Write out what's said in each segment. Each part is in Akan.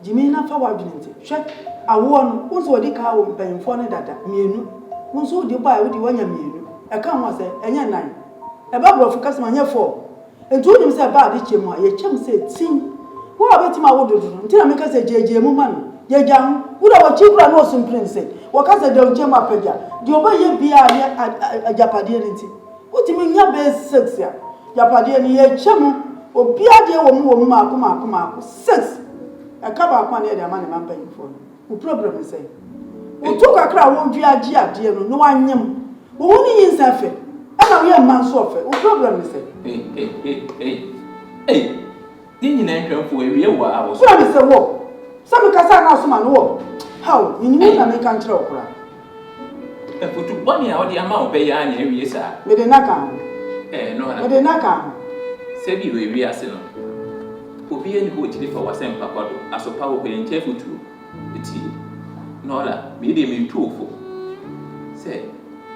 Jimmy na fa wadwinti. Hwe awo no, wo so odi ka wo mpanfo ne dada mienu. Wo so odi ba wo di wanya mienu. E ka ho se enya nan. E ba bro focus ma nya 4. Entu onyim se ba de chemu a ye chem se tin. Wo abeti ma wo dodo. Nti na me ka se jeje mu ma no. Jeja ho. Wo da wo chikura no osum prince. Wo ka se de o chemu apagya. Di oba ye bia ne ajapade ne nti. Wo ti me nya be 6 ya. Japade ne ye chemu obi ade wo mu maako 6. E ka ba kwa ne de ama ne man panfo. Wo problem say. Wo to kakra wo dwi agi ade no no anyem. Wo ni yin safe. Ana we man so ofe. Wo problem say. Hey. Din nyina nhwemfo ewie wa awo. So na say wo. Some kasa na so ma no wo. How? You need na make kan kire okura. E fotu boni a odi ama obe ya anya ewie sa. Me de naka. No na. Me de naka. Se bi we ewie ase no. Obi eni ho tiri fa wasem pakodo asopa wo pe nche futu. Eti. No la, me de me tuofo. Se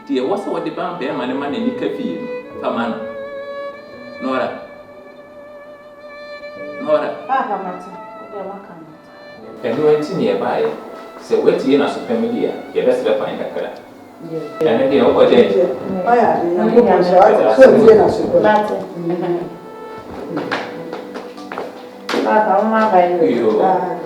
die wasa wo de ban be ma ne ma na ni kafi fa man. Nora. Papa mate. E waka. Eno enti ne ba ye. Se wetie na so family a, ye best be fine kakra. Yeah. Ene de o ko je. Aya, na ko pa so tie na so. Mate. Papa, mama ba yo.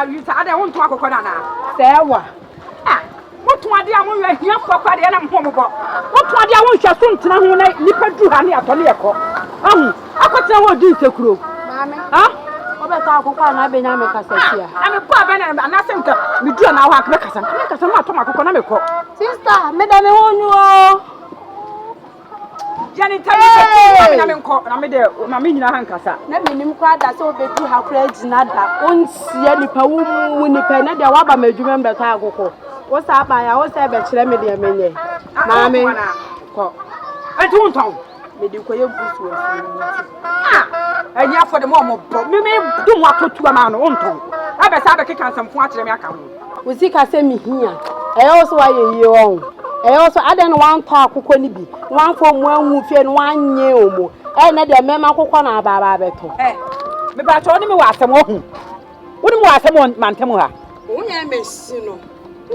You said I want to walk on Sarah. What one day I want to hear for quite a home about. What one day I want you soon to know when I do honey at Toniaco. I could tell what do you crew. Mammy, what about our Benjamin Cassia? I'm a poor man and nothing to me do now. I make us some economical. Sister, Madame, you Jenny, tell me, I'm there, Mamma Hankasa. Let me cry that so big to have pledged nada. Once any poem when you pen at the Waba made you remember Tago. What's up? I always have a chlamydia many. Mammy, I don't know. May you call your boots. And yeah, for the moment, you may do what to a man on tongue. I bet I can some fun to me. We see I send me here. I also why you own. I also add one talk who can be one from one who fear 1 year or more. I need a member who can have a better. Eh, maybe I told me what some one. Wouldn't want someone, Mantamua. Only a messino.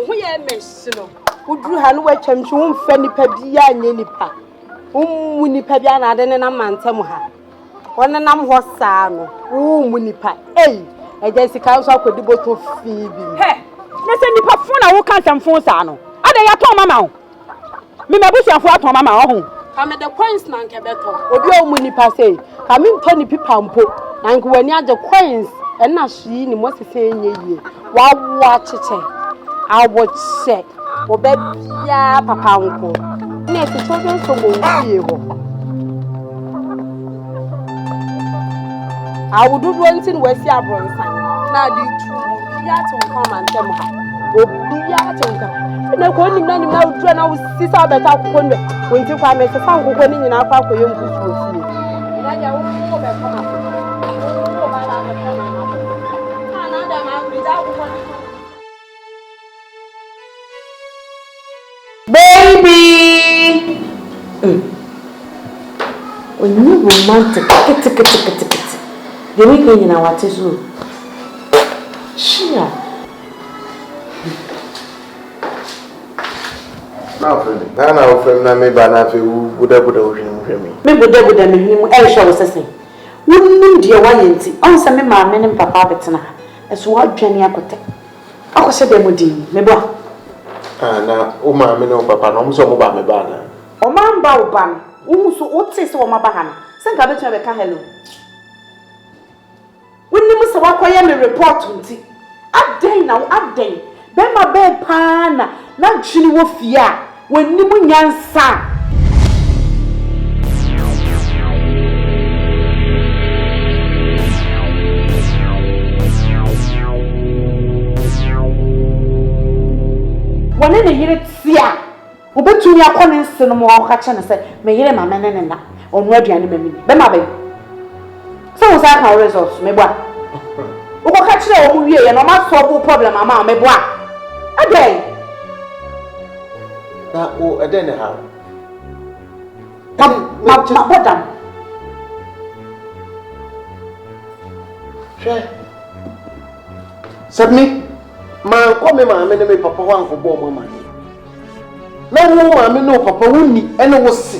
We are messino. Would you have no chance to Fanny Pabia and Ninipa? Winnie Pabiana than a Mantamuha. One and I'm was Sano. Winnipa. Eh, I guess the council could do both of Phoebe. Hey, let's send the phone. I will count some phone Sano. Ada ya to mama o me mabusia fo ato mama o ho ka me the coins na nke beto obi o mu nipa sei ka me nto ni pipa mpo na nke wani age coins e na hyi ni mo sese enye yie wa cheche awo che obe bia papa nko na se children so mo wie ho awudu wontin wasi abronsan na di tu bia to come and tell ha obi ya to na ko ni na udra na sisa beta akoko nwe wonti kwa me sesa akoko ni nyina akwa akoye mbusu ofie na ja wo ko be koma ko ba la ka na na da ma bi da akoko baby oni romantic tik de mi ko nyina wate so shia now friend na friend na me ba na fe buda ohwehwe me buda me hwemu e hwe wo sese wonnim de wa yenti on se me maame ne papa betena eso wa dwane akote akose de modin me bo na o maame ne o papa no mo so mo ba me ba na o man ba o ba no so o te se o ma ba ha no se nka betena be ka hello wonnim se wa koye me report nti aden na aden be ma be pa na dwini wo fie a When you nyansa. When you hear it, see ya. Obetu ya kɔne nse no mo ɔka ne sɛ me yere ma mene ne na ɔno aduane ma mi be ma be so wo sa ka results me boa wo ko ka kire wo mu wie ye no ma solve problem ama me boa adai na o eden ne ha ma bodam hwe sabmi ma ko me ma me papa wa nko bo mama ni na wo ma me no papa woni ene wo se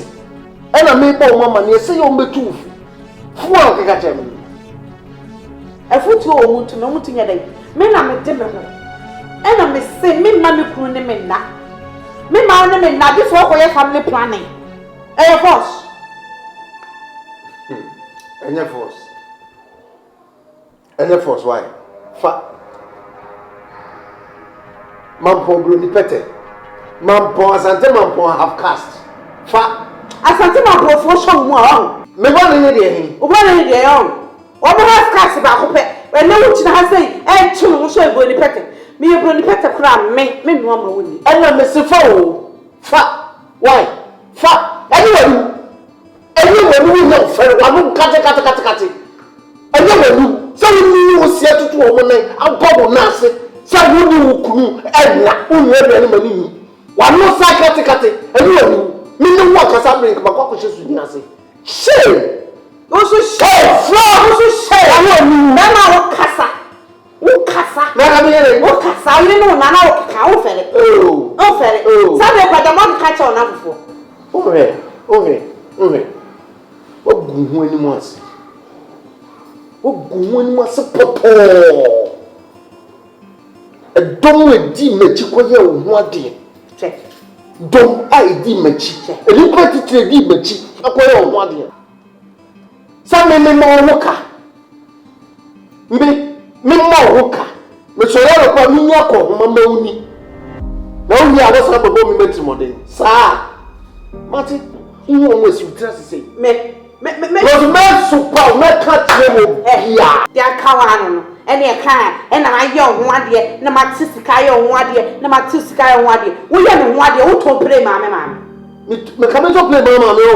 ena me bo mama ni se yo mbetu fu an keka chem afutu o mutu no mutu nya dai me na me de me ho ena me se me ma me kunu ne me na me ma ne me na this wo ko ye family planning force enya force why fa mampo bro ni pete mampo asante mampo half caste fa asante mampo fo so mu a me ba ne de hin o ba ne de yo o mo half caste ba ko pe we ne wuti na ha sei chu no so ebo ni pete me ebo ni pete kra me no ama woni ena me se fa o fa why fa anyway we no fer wa no kate anyway so we no se tutu o mo ne abobo na ase so we no kunu ena unu ebe ni mani wa no sa kate anyway me no wa kasa bring ba kwa kwhye su ni ase shame o so shame o so shame awo ni na ma wo kasa na ga me yere wo kasa ni no na wo ka wo fere o fere sabe kwa da mo ka cha ona fufo ore ogun hu ani mo ase popo edom edi mechi koye wo hu ade check dom id mechi edi kwatitire di mechi akoye wo hu ade sa me mo woka me mo woka me so yaro kwa mi nya ko ho mama uni na uni a wo sa babo mi meti modern sa mati iwo mo si utra se me was me super me ka tire mo bia dia kawa no ene e kan e na aye ho ade na ma tisika aye ho ade na ma tisika aye ho ade wo ye no ho ade wo to play ma me ka me to play ma me o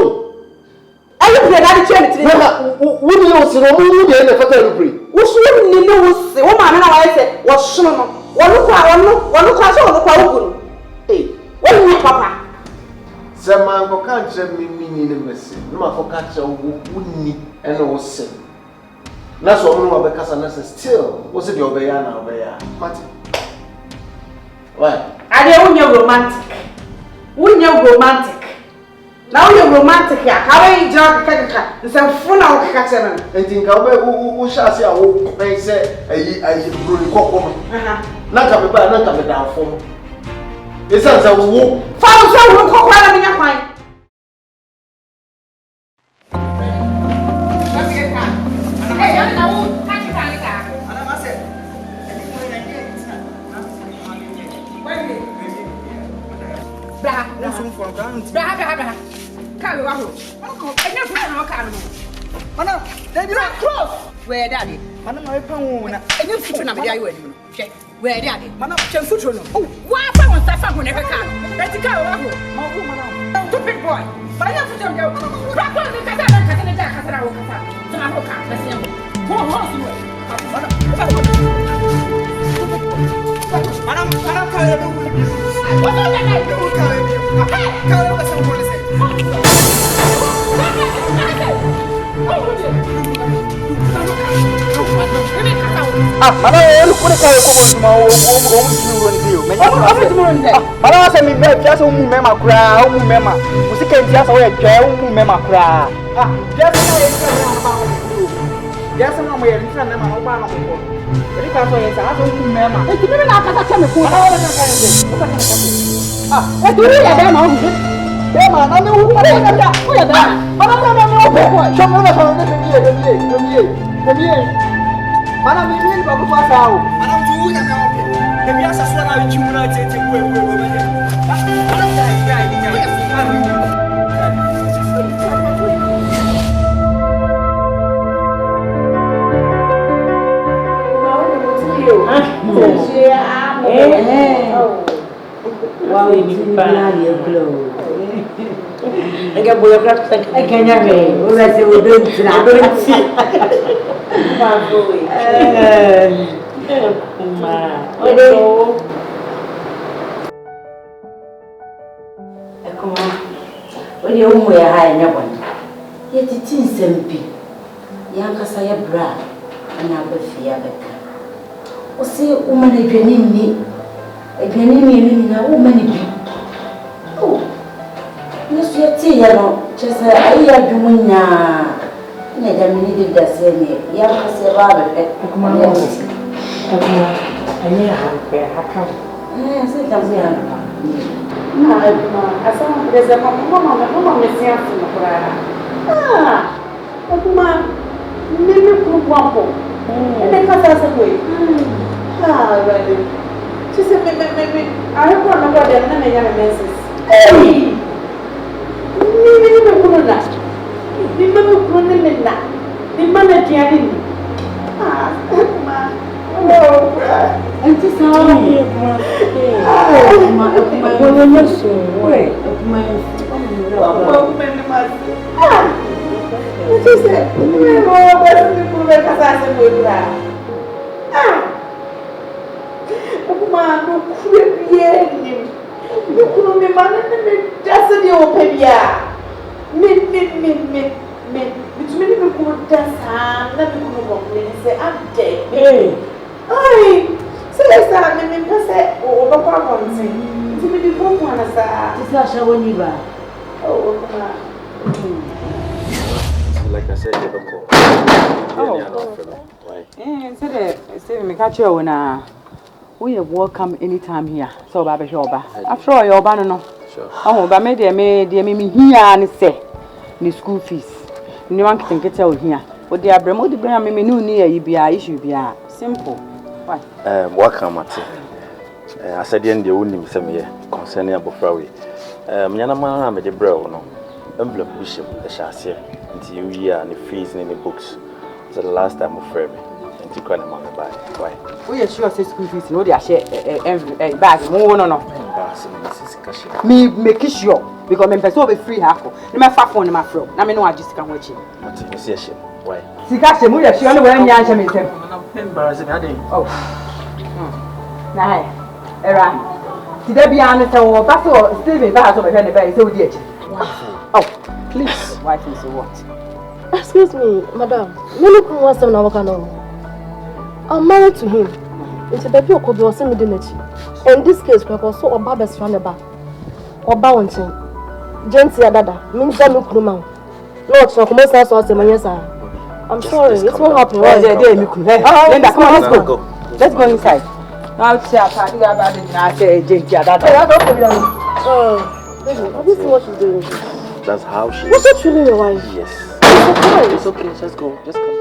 ayi play na de chen tire wo ni o si no mu de na fata ru play wo so ni no wo se wo ma me na wa se wo shono no wo kwa so wo kwa wo gunu wo ni papa Sema ngo kanche mimi ni mesi numa ko kanche wuni ene wo se na so mo no be kasa na se still wo se de obeya na obeya mati why ade wunya romantic na wo romantic ya ka we jira kaka nsemfu na wo kaka che no enti nka wo shase a wo pen se ayi bro ni kokko na ka be ba na ka be da fo esa za wo fa so wo kokko na me nya kwan Bra. Come on. Mana, they be close. Where daddy? Mana my pound. And you fit na me dey we. Check. Where daddy? Mana chen futu no. Oh, why fa won staff go never can. Let's go wa. Mana. To big boy. But you fit go. Bra ko ni kata na kata wo kata. So I ho ka. Let's see. Go on. Mana ka ya do. What do that do ka? Hey, ka ya do some police. Mana eu por que eu como uma o viu mana se me be fiasa o mema kura o mema musika fiasa o etwa o mema kura fiasa na e fiasa na ba o fiasa na mo ye fiasa na ma o ba na mo ele ka so ye sa so o mema e tibi na aka ta me ko na o na ka ye o ka na e tibi ya da ma o Bema, na me u para ya. Oya da. Mana o pego. Chama na sala de mie. Mana me ba ku fa o. Mana tu na me o pego. Me bi asa so na ji mu na tete ku e. Mana dai I get boy, I can't have it. Let's say we don't see. Come on. When you're home, we're high, never. Yet it is simple. Young as I have bra, and I'll be fear. O say, woman, if you need me, a woman. Oh, yes, you're telling just I am doing now. Never needed the same. Young as a rabbit. Come on, I need a hand. Yes, it does. I saw there's a mama missing from the Korea. Maybe put one more. And then cut us away. Really. She said, maybe I don't want to go there and make a message. Hey! Maybe you don't know that. You don't know that. The man at the end. And this is how like I said, never call. We are welcome anytime here. So, Baba Shoba. After all, your banner. Oh, but maybe here and say, the school fees. No one can get out here. But the Abramo, the Bram, me no near you be a issue be a simple. Why? Welcome, Matty. I said, the end you wouldn't send me concerning about Frowie. Yanama made the bro, no. Envelope bishop, the chassis, until you and the fees in the books. So the last time we framed me. To call them on the buy. Why? We are sure school fees, no, they are share a bag. No. Me make sure because I'm person free hackle. No matter what phone my fro. Na me no I just can watch it. Why? Sika she mu ya she only when nyan she me tem. Embarrassing ade. Oh. Na era. Ti da bia no se wo ba so Steven ba so be hwe ne ba se wo di echi. Oh, please. Wife is what? Excuse me, madam. Me look who wants na waka no. I'm married to him. It's a baby okobi o se me dey nachi. In this case, because so oba best friend eba. Oba wontin. Gyantia Dadaa. Me jam me kunu ma. No, so come say so say manya sa. I'm sorry, it won't happen. Linda, come on, let's go. Let's go inside. Now, see, I can't do about it. Now, say, Gyantia Dadaa. Baby, have you seen what she's doing? That's how she is. What's that feeling your wife? Yes. It's okay, just go. Just come down.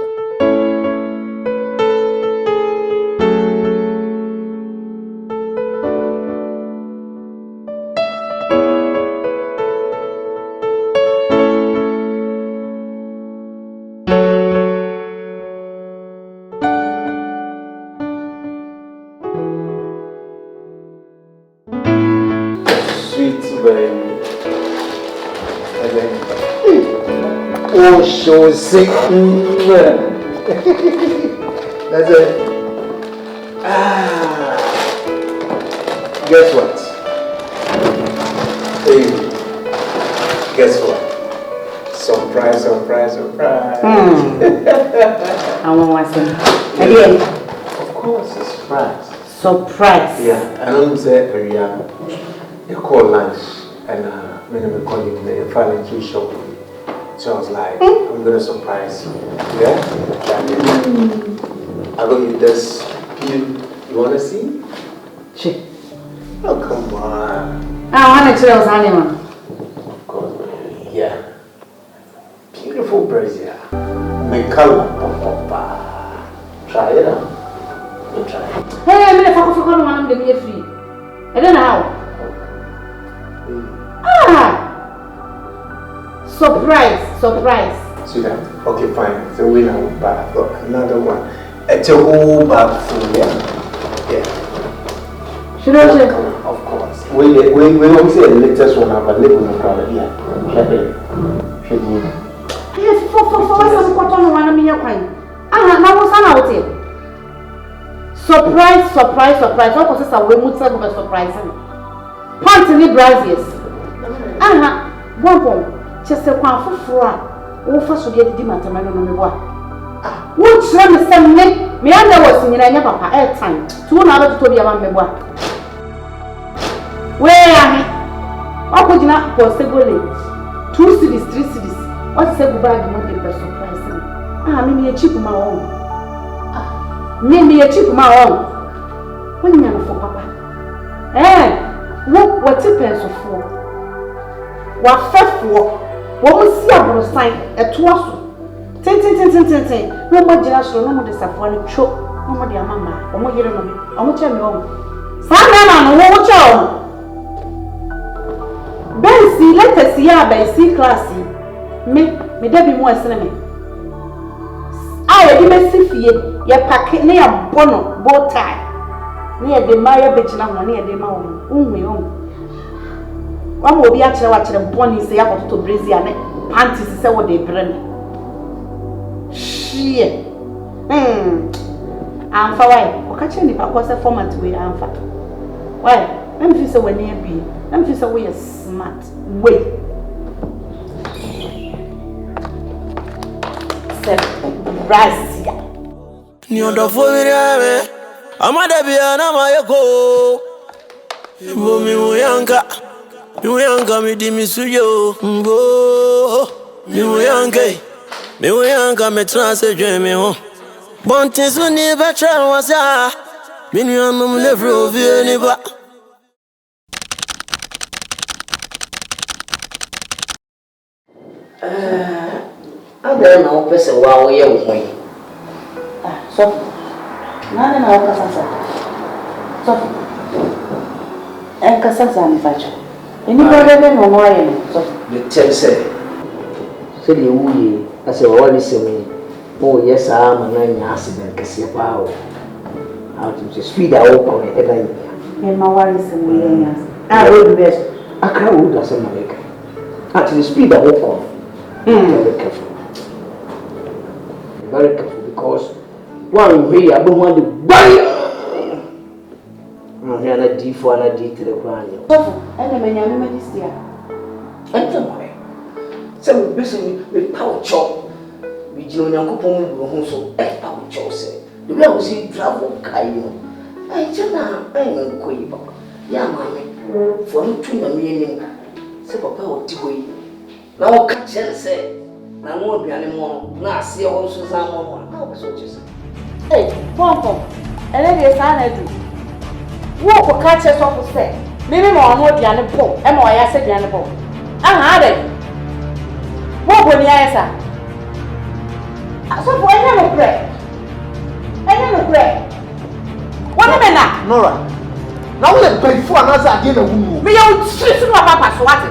Oh, so sick. That's it. Guess what? Hey, guess what? Surprise. I want to again. Of course, it's surprise. Yeah, and I'm saying, you call lunch and when we call you, they finally shop. So I was like, I'm gonna surprise you. Yeah? I got you this. You wanna see? Che. Oh, come on. I want to tell anyone. Of course, man. Yeah. Beautiful brazier. My color. Try it out. You try it. Hey, I'm gonna fuck one of them to be free. I don't know how. Surprise. Sweetheart. Okay, fine. So we now back. I've got another one. It's a whole bag full, yeah? Yeah. Should I check? Of course. we don't say the latest one have a level in the crowd here. Yes, for some cotton one of me your kind. Ah, now what's out here? Surprise. What was this? A way would serve a surprise. Pantini braziers. One just a one for four. Oh, first to get the matamano no me what. Would try me some name? Me under was in your papa air time. 2 hours to be around me what. Where are you? What could you not possible? 2 cities, 3 cities. What's the goodbye to make a surprise? Maybe a cheap my own. Maybe a cheap my own. When you know for papa. What's a pencil for? What fat for? What was see about a sign at 2 hours? Ten. No more jealous, no more disappointed, choke, no more dear mamma, or more hearing of me. I'm not telling you. Sana, watch out. Bensi, let us see her by C classy. Me there be more cinema. I didn't see your packet near Bono, bow tie. Near the Maya Betchnam, near the mountain. One will be actually watching a pony say up to Brazil and panties is what they bring. Shit. I'm for why? Or catching if I was a format way I'm for. Why? Let me feel so when near be. Let me feel so way smart. Wait. Brazil. New the phone, I'm a Debiana, my go. Me me dimisuyo. Me me translate me ho. Bonte so ni betra was ya. Me no never of any ba. Ada na o pese wa o ye wo yi. So. Na o kasasa. So. Kasasa ni facho. Eni bebe no mo aye so. The tell say the wuye ase wa ni se me. Oh yes am na nya accident kese pa o. Out to speed a walk on it and I ma wari se me nya. Road best. Akra wo da se America. At the speed a walk on. Very careful because one way I don't want to buy. I'm here na D4 na D3 kwani. So, ene me nyame me this year. Enter my. So we basically we power chop. We jino nyankopon mu ho so power chop say. The way I see travel kai no. Ai chana ai nko yi papa. Ya mame. For no tu na me nim. Se papa o ti ho yi. Na o ka chense. Na no aduane mo na ase ho so za mo na o so chese. Pom. Ele de sa na du. Wo ko ka che so ko se. Me me mo no aduane pom. E mo ya se aduane pom. Aha de. Wo bo ni ayesa. So for any no pray. What am I now? Nora. Now we pay for another again a woman. Me you street no papa so what?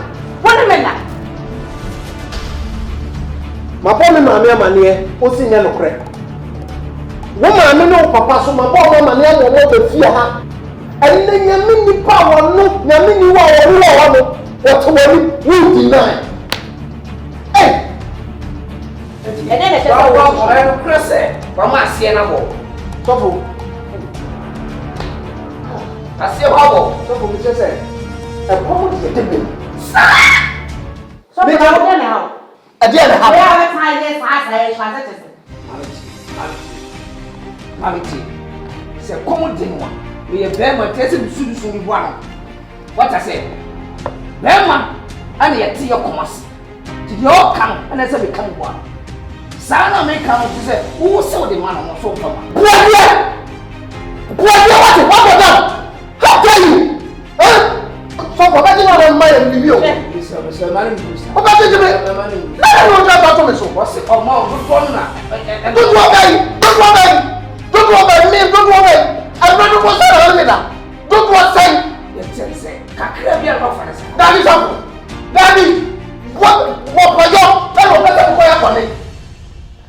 What am I now? My boy mammy amane o si nya no kre. Wo mammy no papa so my boy mammy amane wo be fie ha. And then you mean the power no, you mean you are no. What we deny. Hey. And then I said, Mama see na bo. Tofu. I see a bubble. Tofu me say. A bubble is a thing. So me now. A dear how. We have time this fast Mamity. It's a common thing one. We have them and testing soon one. What I say? Bema, and yet see your commerce. To your come and as I become one. Sana may come to say, who saw the man on so come? What? What of them? How dare you? So for that, you know, my review. It's a man. What about it? No, so what's it? Oh, no, don't worry. Don't worry, me, don't worry. I'm not going to say now. Don't worry, say. Daddy, what for you? Tell me better for your money.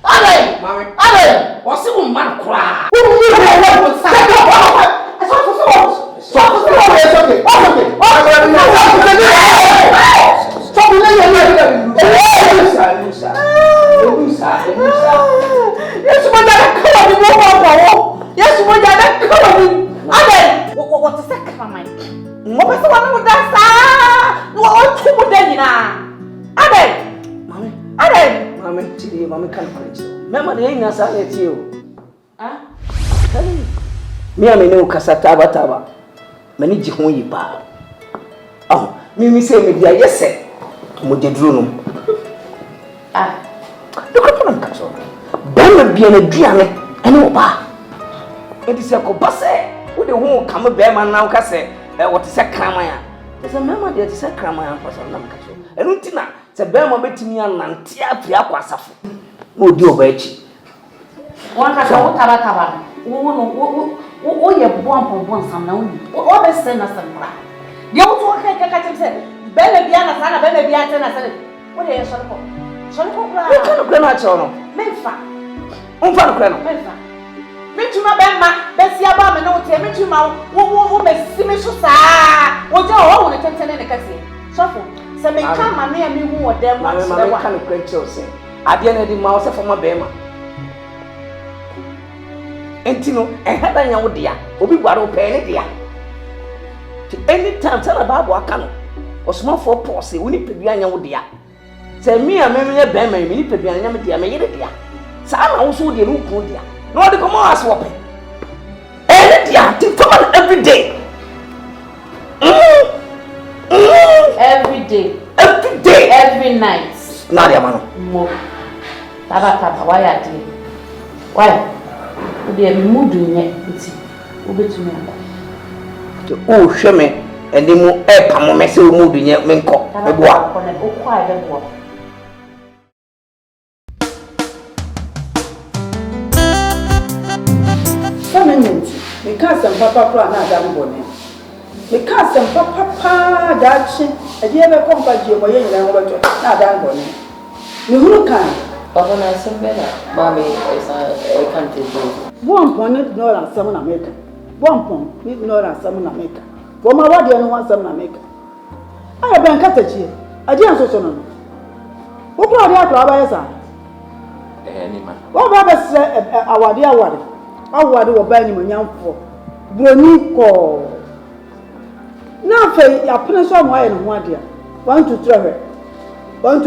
Ale, what's the woman cry? Who you want to say? Okay. Mama de ina sa na tie o. Me am ne ukasa taba. Mani ji ho yi pa. Mimi say me dia yese. Mo de duro no. Look at them catch. Ben be na duane ene oba. Edi se ko base. Wo de ho kam be man na ka se what is a kramaya. There's a mama there is a kramaya for some catch. Enu ntina se be ma betimi anante afia kwasafo. Mo di oba echi. Wọ́n ka sọ wọ́n taba wo yẹ bọ́n sam na wọ́n wọ́n bẹ sẹ́ na sẹ́mpra deɛ wọ́n tún kẹ́kẹ́ kẹ́kẹ́ sẹ́ bẹ́ẹ̀ bí ana sáà na bẹ́ẹ̀ bí ate na sẹ́ wọ́n de yẹ sọ́lọ́kọ̀ kura Mi kanu kura na akyɛw no mẹ́fà mfa no kura no mẹ́fà mẹ́tuma bẹ́ẹ̀ ma bẹ́ẹ̀ si abọ́ àmì náà wọ́n tiẹ̀ mẹ́tuma wọ́n bẹ̀ si mi so sáà wọ́n jẹ́ ọ̀hún ní tẹ́ntẹ́n ní kẹ́sì sọ́fọ̀ sẹ́ mi ká ma mi yẹ mi hu wọ̀ dẹ́m wọ́n ti bẹ́ wà. Kanu kura kyɛw sɛ adeɛ na di ma ɔsɛ fama bɛɛ ma. Entino ehada nya wo dia obi gware o pɛ ne dia anytime tell about aka no osoma for pause we ni pedua nya wo dia se mi a me be ma mi ni pedua nya me dia me yere dia sa na wo so dia no ku dia no de komo as wo pɛ ne dia ti come every day every night na dia ma no mo taba why ati why Ude mudu nye nti ubetumi aba. O hwe me eni mu e pa mo mese o mudu nye me nko me boa. O kwa e boa. Permanent. Me ka sem papa pro na ada mbone. Me ka sem papa da chi e die be kompa ji mo ye nyina ho beto na ada mbone. Me huru kan. Papa na sembena mami esa e kan te do. Bompon ne no la sam na meka. Bompon ne no la sam na meka. For my wadi no wan sam na meka. Aya ben kata chi. Adi an so no. Wo ko adi atwa ba yesa. Ni ma. Wo ba be se awade. Awade wo ba ni mo nyamfo. Broni ko. Na fe ya pene so mo aye no ho ade a. 1 to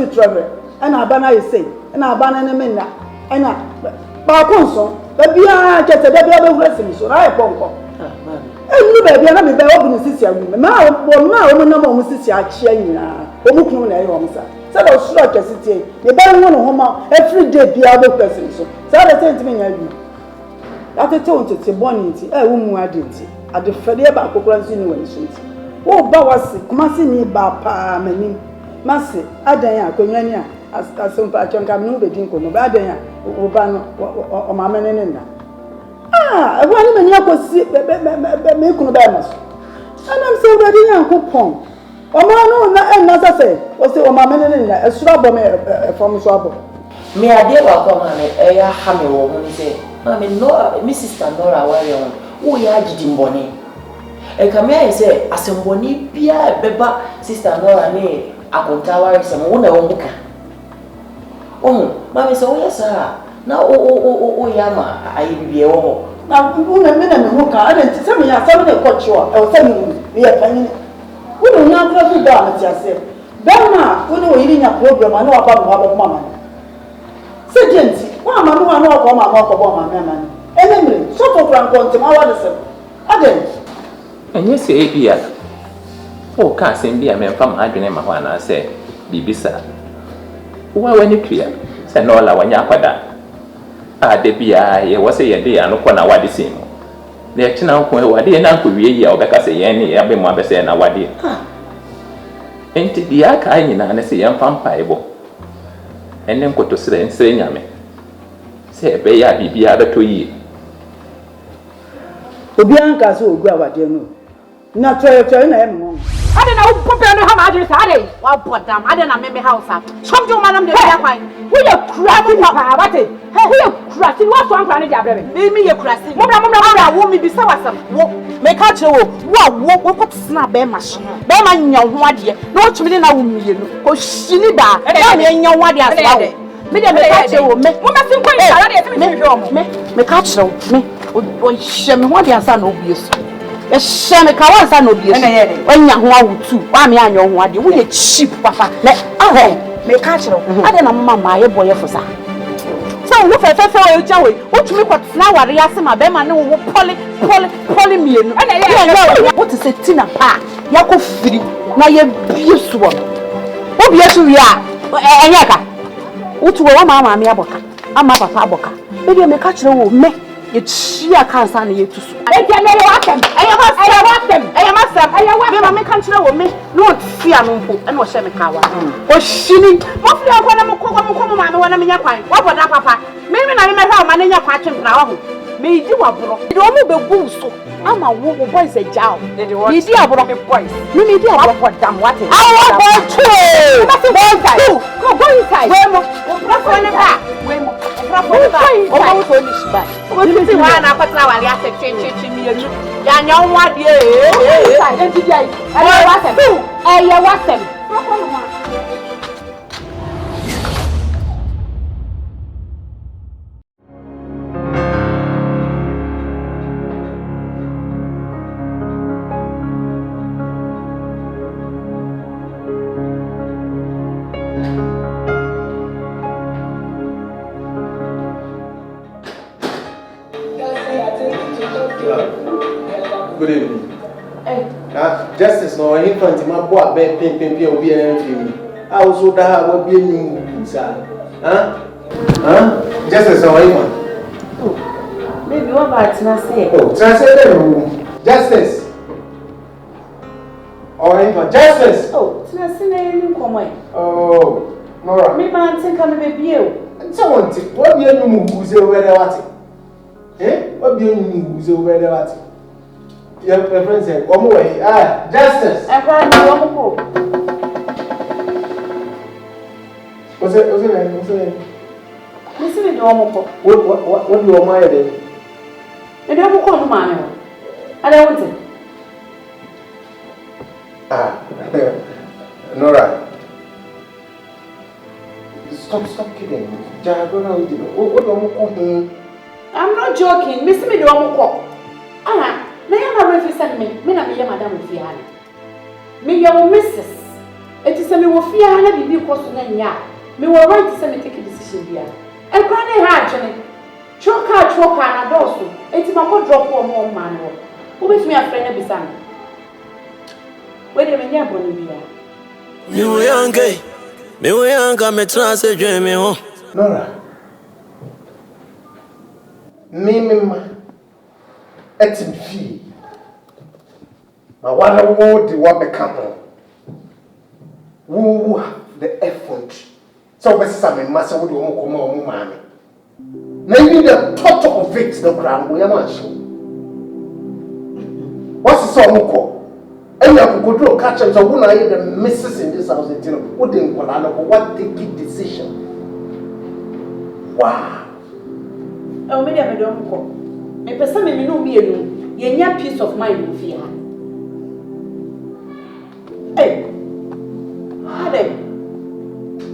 3. Ana abana ye say. Ana abana ne menna. Ana ba ko nso. Babia chete babia be huresi so ra e ponko. Enu babia na me be obu no sisi awu. Ma o na mo sisi achia nyina. O mu kunu na e wo msa. Say do suro chesiti. Me be hu no homa every day bia be huresi so. Say the same thing nya adu. Atete on tete boni nti e wo mu ade nti. Ade fede ba akokora nsi ni wani so nti. Wo ba wase kuma se ni ba pa manim. Mase adan akonwa ni a asompa chonka me no be din ko no ba adan oba no o ma menene na ewa ni meni akosi me kunu ba maso anam se oba din yankopon o ma no na sase o se o ma menene na esura bo me from so abo Me ade ba ko ma me e ya ha me wo mo ni se ma me no mi sister Nora wari on wo ya jidi mboni e ka me ai se asemboni bia beba sister Nora ni akonta wari se mo na wo muka mami so yesa na o yama ayi biye wo na una me na me ho ka ade nti se me ya se me ko chiwa e o se me ya panyin wo no na pra fu da na ti ase bema wo no yiri nya program na wa ba mo ba mama se genti wa ma no wa no ko ma ko bo ma me ma ni enemre so to kran ko ntima wa de se ade enye se ebia o ka se mbia me fa ma adwene ma ho ana se bibisa wa wani tuya se no la wanya kwada ade bia ye wose ye de anu ko na wade sin no na ye kina ko wade na ko wie yi a obeka se ye ne ya be mo abese na wade enti dia ka nyina na se ye mfampa ebo enne nkoto sire nsire nyame se be ya bibia beto yi obi an ka se ogu awade no na twa na em ho ade na wo pope no ha ma ade sa ade wa bodam ade na me house a somjo manam de bia kwan wo ye kurasi pa abate wo ye kurasi wo so ankra ne de abrebe me ye kurasi mo bra wo mi bi sa wasam wo me ka kire wo ko tsena be ma hye be ma nya ho ade na wo twimi na wo miye no ko hyini da na me nya ho ade asa wo me de me ka kire wo me mo ma sin ko nsara de timi hwe o me ka kire wo me o hye me ho ade asa na obi yesu shame ka wansa no bi esu onya ho awutu wa me anyo ho ade wo ye cheap papa na aho me ka kire ade na mama ma ye boye fosa so wo fefe o ja we wotumi kwatena ware ase ma be ma ne wo poli mienu na ye what is it tina pa yakofiri na ye biesu wo obiesu wi a enye ka wotu wo ma me aboka ama papa aboka be de me ka kire wo me ye chia kansa na ye tusu e je me watem me ma me kan kire wo me no fia no mpo e na o hye me ka wa o hyini mo fia akwa na mo ma me wona me nya kwan wo boda papa me na me hwa ma na nya kwa twempra wa ho me di wabro de o mo be gu so ama wo boys e jao me di abro me boys me di abro dam what awo boy two go inside we mo brafo ne ba o mo so ni shiba o ti wa na kwatra wale ase twe mi enu ya nya nwa de e ti di ai e wasem Good evening. Justice, no, I think my boy, pin, will be anything. I also will be a new sir. Justice, no, maybe what about Nasi? Oh, translate Justice. Or Justice. Oh, Nasi, oh, Nora. Maybe I think I'm a baby. So, what be a new who's over there? Eh? What be a new who's over there? Your friend said, one more way. Justice. I'm trying to go. What's it? Listen to Omo. What do you want then? And I will call man. I don't want it. Nora. Stop kidding. I'm not joking. Miss me, do Omo. Na ya ma refi me na me ya madam fi ha me ya wo missus eti se me wo fi ha na bibi ko so na nya me wo right se me take a decision bia e kwa na ha adwene choka na doso eti ma ko drop o mo ma no wo be fi afre na bisa me we de me nya boni bia me we yanga me transe dwe me ho Nora ma etim fi ma wana wo di wa be kan wo the effort so be same massa wo di wo ko ma wo ma me na even the thought of it the ground we am show what's so mo ko enya kokodro ka chem so wo na the misses in this house you know wo dey nkola no what take decision wow o me dey be don ko me pesa me no mienu ye nya peace of mind wo fi ha Adam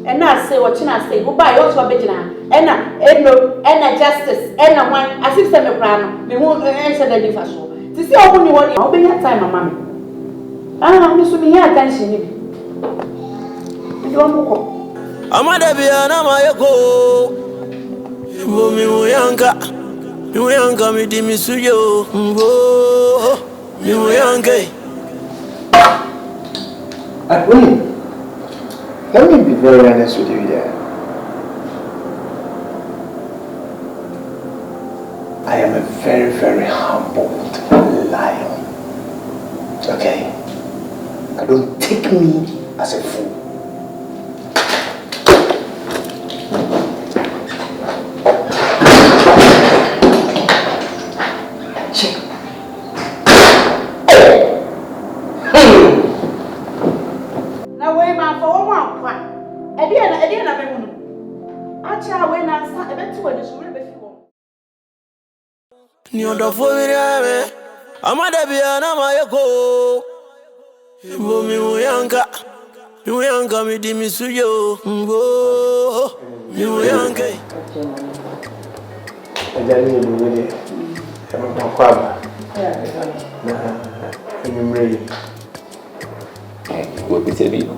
and I say what I say goodbye also begina ena justice ena one as if say me plan me won answer the difference so to see how you want how be your time mama me so me here attention ni bi do mo ko amada bia na ma yeko mi uyanga mi di misuyo mi uyanga let me be very honest with you here. I am a very, very humbled lion. Okay? Don't take me as a fool. Nyondo fobirame amada bia na mayeko mi uyanga mi di misuyo mi uyanga ajali ni mwede kama kwamba na mrei wo bi se bi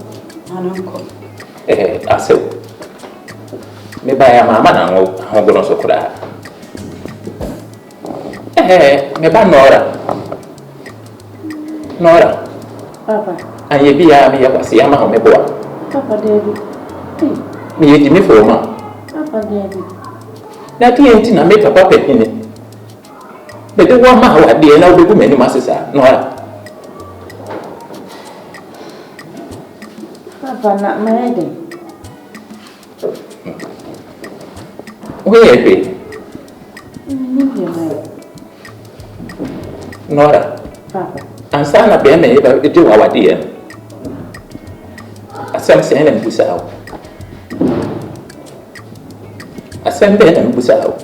anonko ase me ba mama na ho go no so kura me ba Nora Papa aye bia me ya kwase ama ho me boa Papa David me yedi me fo ma Papa David na ti enti na me papa pekini be de wa ma wa de na obegu mani masesa Nora Papa na maede Oye pe Nora Papa ansana be me e de wa wade ya asem se na mbusa ho asem be na mbusa ho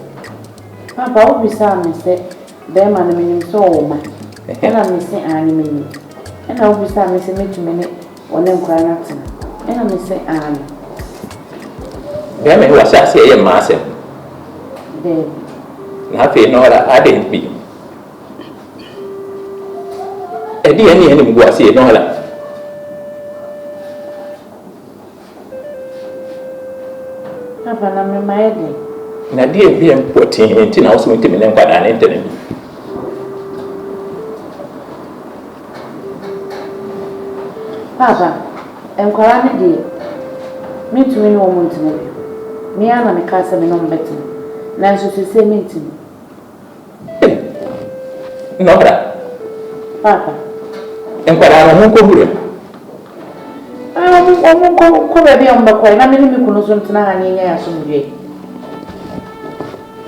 Papa obisa me se be ma na menim so wo ma ena me se ani menim ena obisa me se metumi ne wona nkwa na tena ena me se ani be me wa sha se ye ma asem de na fe Nora ade bi edi eni mgu ase Nora Papa na me maede na die bi important ti na wo so ntimi ne nkwa na internet Papa enkwara ne de metumi ne wo ntime me ana me ka se me no mbeti na nso se mentimi Nora Papa enkwara no ko hure ko baabi a mbakwa na me ne me kunu so ntena ha ne nya ya so mwie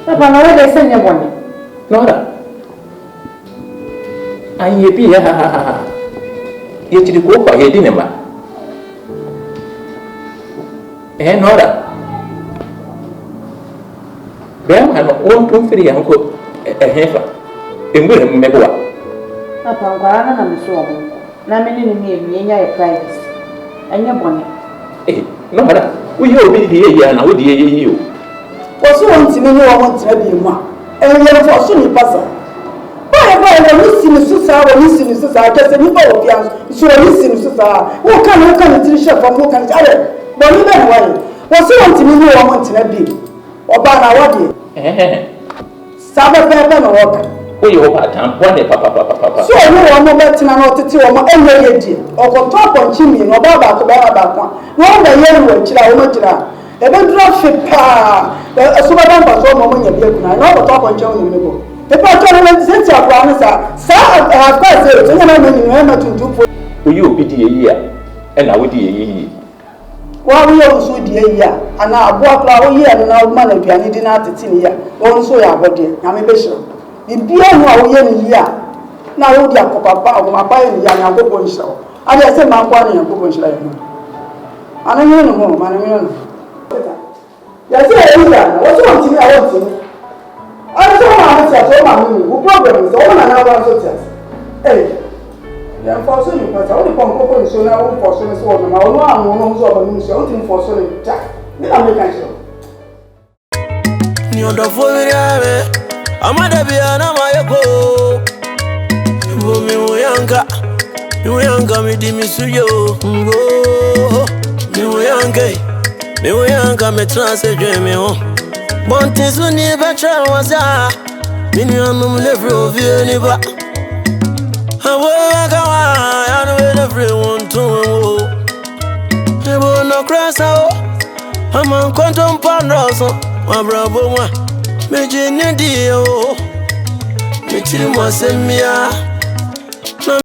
Papa na wede se nye bone Nora anye bi ya ye chiri ko kwa ye dinema Nora bema no on to free anko hefa engwe mmeboa Papa nkwara na me so omo na me ne ne me nya ye privacy anya bone Nora uye obi di ye ya na odi ye yi o Oso ntimi ni wo ntira bi mu a enye fo so ni pasa ba ni sinu susa wo ni sinu susa kese ni ba wo bia so ni sinu susa wo kan tiri chef wo kan ale bo ni be wa yi oso ntimi ni wo ntira bi oba na wode sabe pepe no wo kan oye wo pa tan bone papa so ni wo mo betina na otete wo mo enye ye di okoto aponchi mi no ba ba ko no ba ye wo kira wo mo kira ebe dura fipa so ba ba so mo nya bi ekuna na okoto aponchi wo ni go ebe to na senti akwa no sa of course so nya na ni no ma tuntu po oye obi di ye yi a na wo di ye yi wa wo ye so di ye yi a ana abo akra wo ye na ma na duane di na atete ni ya wo so ya abode na me be hiro bibia no a wo ye ni yi a na wo di akopapa o ma pa ye ni ya na gogo nhiro ade se ma kwa na gogo nhiro ye no ana nyi no ho ma na nyi no ya se ye yi a wo so ntimi a wo ntimi ana so ma ma so ma mu wo problem so wo na na wa so tia ya mfa so ni kwa sa wo di pompo ko so na wo mfa so ni so wo na wo anu no so ba ni so wo ti mfa so ni ta ni na me kan so ni odo fo wi ame amada bia na mayeko mi woyanka mi di misuyo ngo mi woyanka me transe dwe me ho bonti so ni betra wasa minu anum levre ovie ni ba awo kawa ya no levre won to wo ebo no krasa o ama kontom panroso wa brabo mwa meje ne di o me tiri mo semia